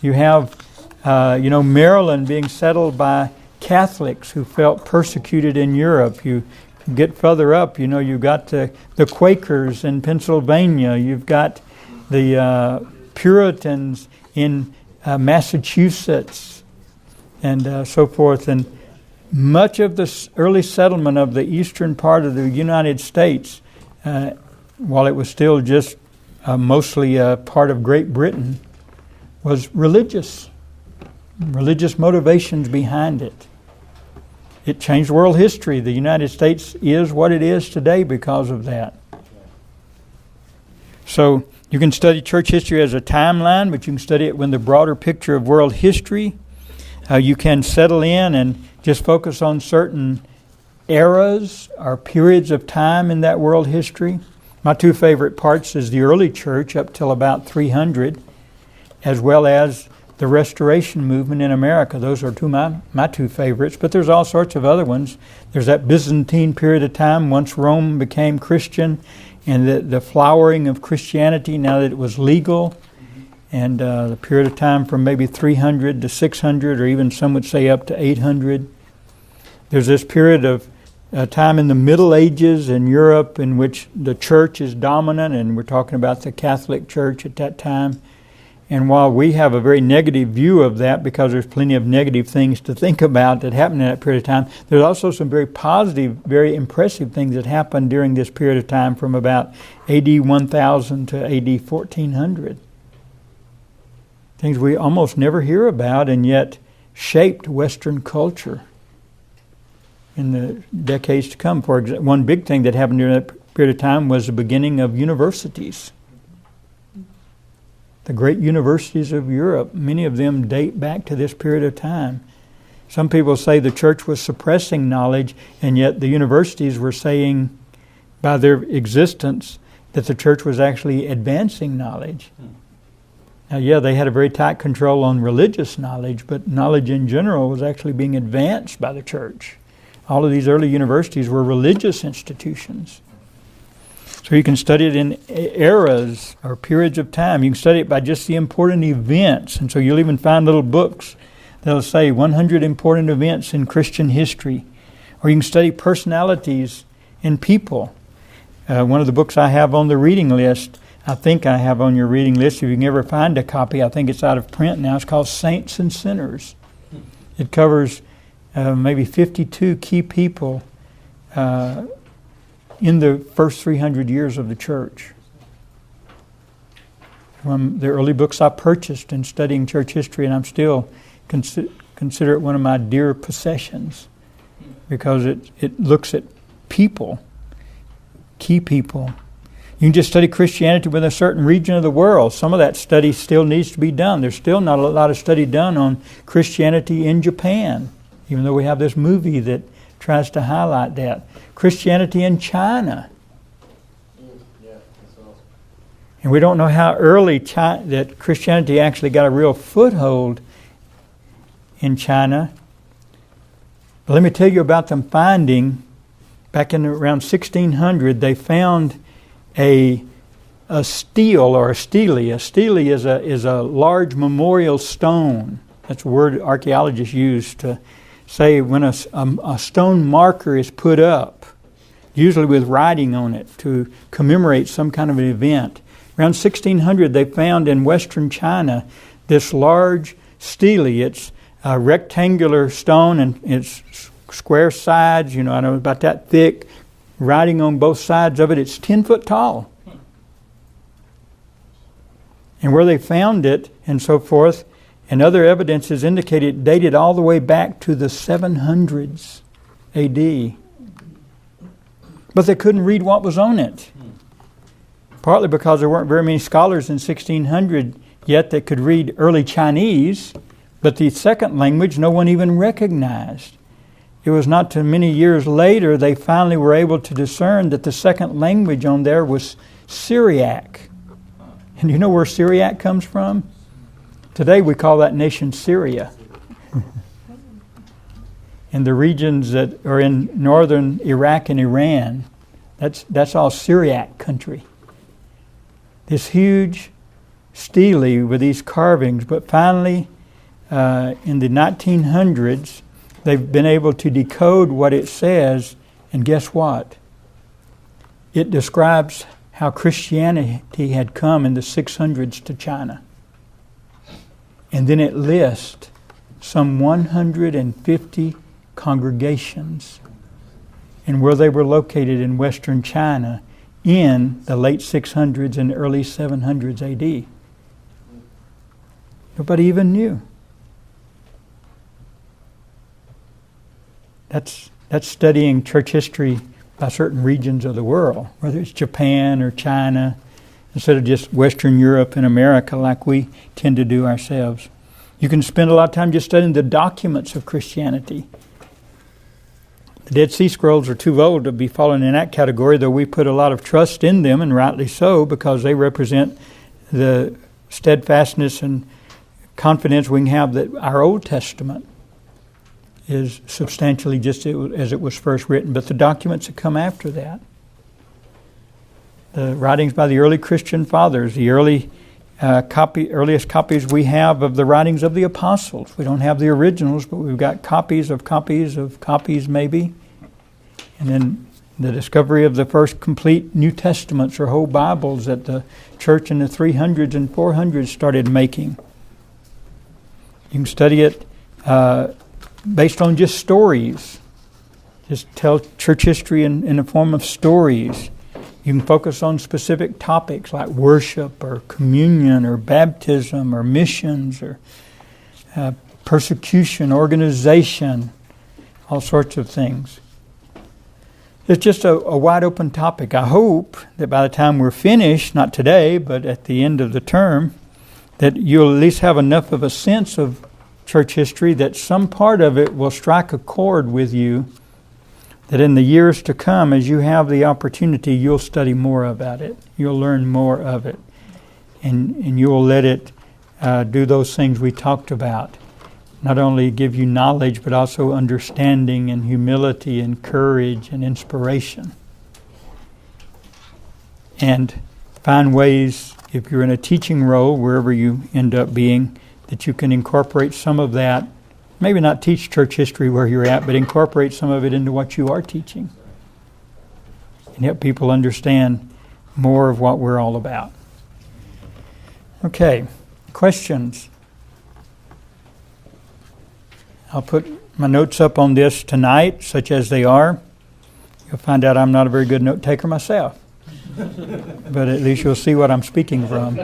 you have, Maryland being settled by Catholics who felt persecuted in Europe. You get further up, you've got the Quakers in Pennsylvania. You've got the Puritans in Massachusetts and so forth. And much of the early settlement of the eastern part of the United States, while it was still just mostly a part of Great Britain, was religious motivations behind it. It changed world history. The United States is what it is today because of that. So you can study church history as a timeline, but you can study it with the broader picture of world history. You can settle in and just focus on certain eras or periods of time in that world history. My two favorite parts is the early church up till about 300, as well as the Restoration movement in America. Those are my two favorites, but there's all sorts of other ones. There's that Byzantine period of time once Rome became Christian, and the flowering of Christianity now that it was legal, and the period of time from maybe 300 to 600, or even some would say up to 800. There's this period of time in the Middle Ages in Europe in which the church is dominant, and we're talking about the Catholic Church at that time. And while we have a very negative view of that because there's plenty of negative things to think about that happened in that period of time, there's also some very positive, very impressive things that happened during this period of time from about AD 1000 to AD 1400. Things we almost never hear about and yet shaped Western culture in the decades to come. For example, one big thing that happened during that period of time was the beginning of universities. The great universities of Europe, many of them date back to this period of time. Some people say the church was suppressing knowledge, and yet the universities were saying by their existence that the church was actually advancing knowledge. Now, yeah, they had a very tight control on religious knowledge, but knowledge in general was actually being advanced by the church. All of these early universities were religious institutions. So you can study it in eras or periods of time. You can study it by just the important events. And so you'll even find little books that'll say 100 important events in Christian history. Or you can study personalities in people. One of the books I have on the reading list, I think I have on your reading list, if you can ever find a copy, I think it's out of print now, it's called Saints and Sinners. It covers maybe 52 key people in the first 300 years of the church. From the early books I purchased in studying church history, and I'm still consider it one of my dear possessions because it looks at people, key people. You can just study Christianity within a certain region of the world. Some of that study still needs to be done. There's still not a lot of study done on Christianity in Japan, even though we have this movie that tries to highlight that. Christianity in China. And we don't know how early that Christianity actually got a real foothold in China. But let me tell you about them finding, back in around 1600, they found a stele or a stele. A stele is a large memorial stone. That's a word archaeologists use to say when a stone marker is put up, usually with writing on it to commemorate some kind of an event. Around 1600, they found in western China this large stele. It's a rectangular stone and it's square sides, I know about that thick, writing on both sides of it. It's 10 foot tall. And where they found it and so forth, and other evidences indicate it dated all the way back to the 700s AD. But they couldn't read what was on it. Partly because there weren't very many scholars in 1600 yet that could read early Chinese, but the second language no one even recognized. It was not too many years later they finally were able to discern that the second language on there was Syriac. And you know where Syriac comes from? Today we call that nation Syria. In the regions that are in northern Iraq and Iran, that's all Syriac country. This huge stele with these carvings, but finally in the 1900s they've been able to decode what it says, and guess what? It describes how Christianity had come in the 600s to China. And then it lists some 150 congregations and where they were located in western China in the late 600s and early 700s AD. Nobody even knew. That's studying church history by certain regions of the world, whether it's Japan or China, instead of just Western Europe and America like we tend to do ourselves. You can spend a lot of time just studying the documents of Christianity. The Dead Sea Scrolls are too old to be falling in that category, though we put a lot of trust in them, and rightly so, because they represent the steadfastness and confidence we can have that our Old Testament is substantially just as it was first written. But the documents that come after that, the writings by the early Christian fathers, the earliest copies we have of the writings of the apostles. We don't have the originals, but we've got copies of copies maybe. And then the discovery of the first complete New Testaments or whole Bibles that the church in the 300s and 400s started making. You can study it based on just stories. Just tell church history in the form of stories. You can focus on specific topics like worship or communion or baptism or missions or persecution, organization, all sorts of things. It's just a wide open topic. I hope that by the time we're finished, not today, but at the end of the term, that you'll at least have enough of a sense of church history that some part of it will strike a chord with you, that in the years to come, as you have the opportunity, you'll study more about it. You'll learn more of it. And you'll let it do those things we talked about. Not only give you knowledge, but also understanding and humility and courage and inspiration. And find ways, if you're in a teaching role, wherever you end up being, that you can incorporate some of that. Maybe not teach church history where you're at, but incorporate some of it into what you are teaching. And help people understand more of what we're all about. Okay, questions? I'll put my notes up on this tonight, such as they are. You'll find out I'm not a very good note taker myself. But at least you'll see what I'm speaking from.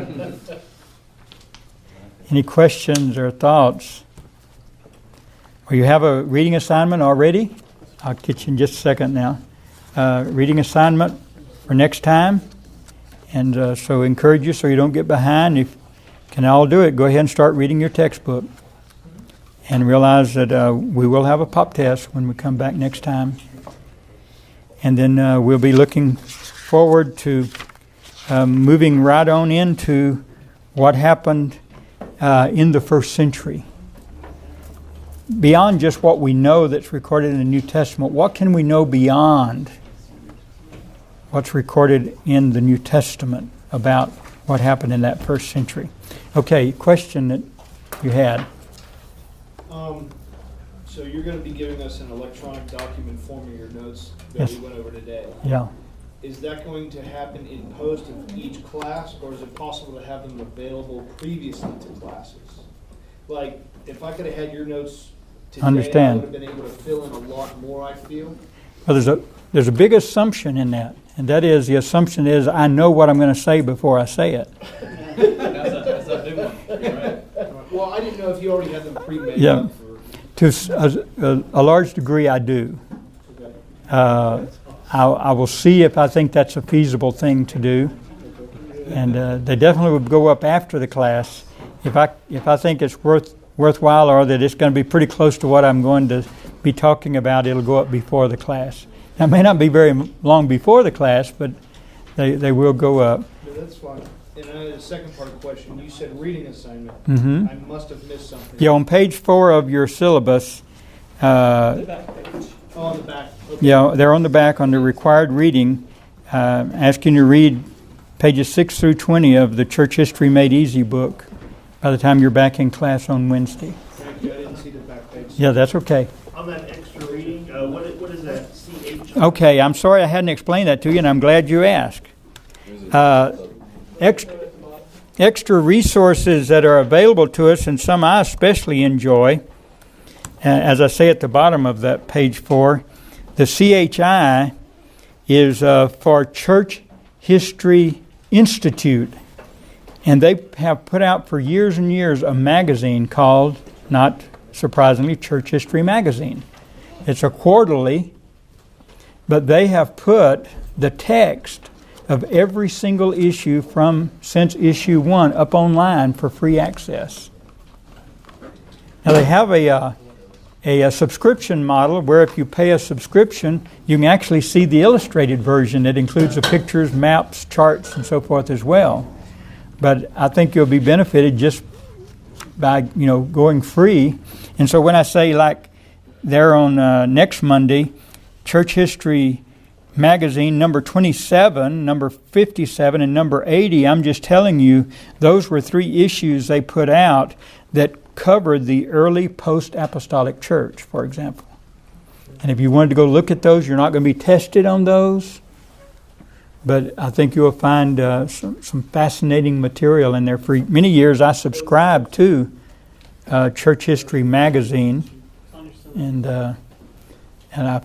Any questions or thoughts? Well, you have a reading assignment already. I'll get you in just a second now. Reading assignment for next time. And so encourage you so you don't get behind. If you can all do it, go ahead and start reading your textbook. And realize that we will have a pop test when we come back next time. And then we'll be looking forward to moving right on into what happened in the first century. Beyond just what we know that's recorded in the New Testament, what can we know beyond what's recorded in the New Testament about what happened in that first century? Okay, question that you had. So you're going to be giving us an electronic document form of your notes that Yes. we went over today. Yeah. Is that going to happen in post of each class, or is it possible to have them available previously to classes? Like, if I could have had your notes today, Understand. I would have been able to fill in a lot more, I feel. Well, there's a big assumption in that, and that is the assumption is I know what I'm going to say before I say it. That's a big one, right? Well, I didn't know if you already had them pre-made Yeah. up for... To a large degree, I do. Okay. I will see if I think that's a feasible thing to do, and they definitely would go up after the class if I think it's worthwhile, or that it's going to be pretty close to what I'm going to be talking about. It'll go up before the class. Now, it may not be very long before the class, but they will go up. Yeah, that's fine. And the second part of the question, you said reading assignment. Mm-hmm. I must have missed something. Yeah, on page 4 of your syllabus. Oh, on the back. Okay. Yeah, they're on the back on the required reading, asking you to read pages 6 through 20 of the Church History Made Easy book by the time you're back in class on Wednesday. Thank you. I didn't see the back page. Yeah, that's okay. On that extra reading, what is that? CH? Okay, I'm sorry I hadn't explained that to you, and I'm glad you asked. Extra resources that are available to us, and some I especially enjoy, as I say at the bottom of that page 4, the CHI is for Church History Institute. And they have put out for years and years a magazine called, not surprisingly, Church History Magazine. It's a quarterly, but they have put the text of every single issue since issue 1 up online for free access. Now they have a subscription model where if you pay a subscription, you can actually see the illustrated version that includes the pictures, maps, charts, and so forth as well. But I think you'll be benefited just by going free. And so when I say, like there on next Monday, Church History Magazine number 27, number 57, and number 80, I'm just telling you those were 3 issues they put out that covered the early post-apostolic church, for example. And if you wanted to go look at those, you're not going to be tested on those. But I think you'll find some fascinating material in there. For many years, I subscribed to Church History Magazine, and I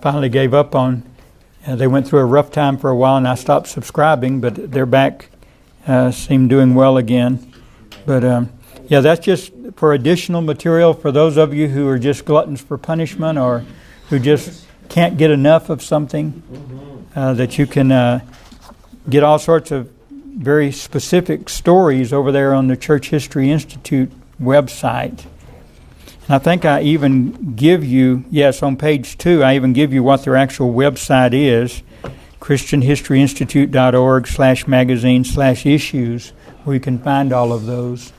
finally gave up on. They went through a rough time for a while, and I stopped subscribing. But they're back, seem doing well again. But yeah, that's just for additional material for those of you who are just gluttons for punishment, or who just can't get enough of something. That you can. Get all sorts of very specific stories over there on the Church History Institute website. And I think I even give you, yes, on page 2, I even give you what their actual website is, christianhistoryinstitute.org/magazine/issues, where you can find all of those.